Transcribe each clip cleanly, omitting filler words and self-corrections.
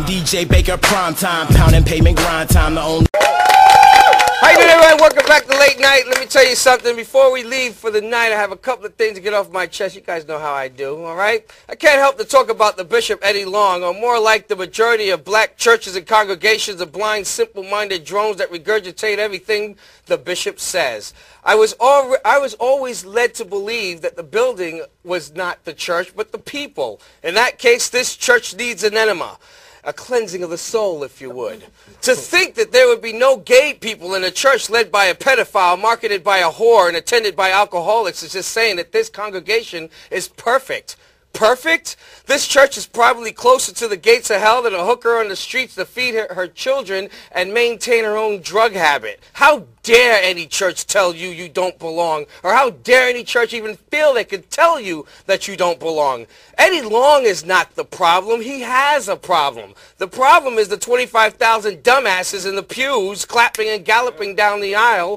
DJ Baker prime time, pounding pavement grind time. The only. How you doing, everyone? Welcome back to Late Night. Let me tell you something. Before we leave for the night, I have a couple of things to get off my chest. You guys know how I do, all right? I can't help to talk about the Bishop Eddie Long, or more like the majority of black churches and congregations of blind, simple-minded drones that regurgitate everything the bishop says. I was always led to believe that the building was not the church, but the people. In that case, this church needs an enema. A cleansing of the soul, if you would. To think that there would be no gay people in a church led by a pedophile, marketed by a whore, and attended by alcoholics is just saying that this congregation is perfect. Perfect? This church is probably closer to the gates of hell than a hooker on the streets to feed her children and maintain her own drug habit. How dare any church tell you you don't belong? Or how dare any church even feel they could tell you that you don't belong? Eddie Long is not the problem. He has a problem. The problem is the 25,000 dumbasses in the pews clapping and galloping down the aisle,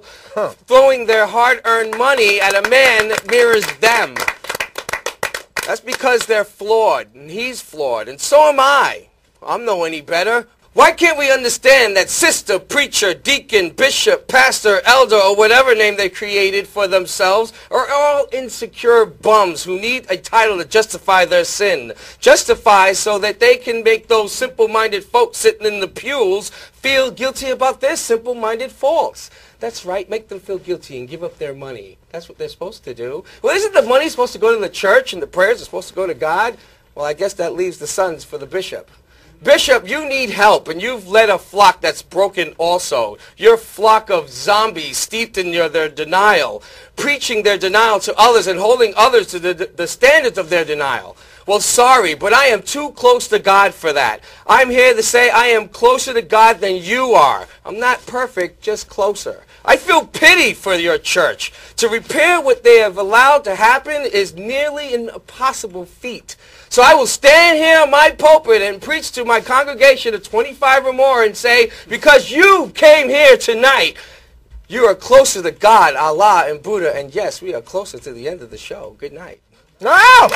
throwing their hard-earned money at a man that mirrors them. That's because they're flawed, and he's flawed, and so am I. I'm no any better. Why can't we understand that sister, preacher, deacon, bishop, pastor, elder, or whatever name they created for themselves are all insecure bums who need a title to justify their sin. Justify so that they can make those simple-minded folks sitting in the pews feel guilty about their simple-minded faults. That's right, make them feel guilty and give up their money. That's what they're supposed to do. Well, isn't the money supposed to go to the church and the prayers are supposed to go to God? Well, I guess that leaves the sons for the bishop. Bishop, you need help, and you've led a flock that's broken also. Your flock of zombies steeped in their denial, preaching their denial to others and holding others to the standards of their denial. Well, sorry, but I am too close to God for that. I'm here to say I am closer to God than you are. I'm not perfect, just closer. I feel pity for your church. To repair what they have allowed to happen is nearly an impossible feat. So I will stand here on my pulpit and preach to my congregation of 25 or more and say, because you came here tonight, you are closer to God, Allah, and Buddha. And yes, we are closer to the end of the show. Good night. No!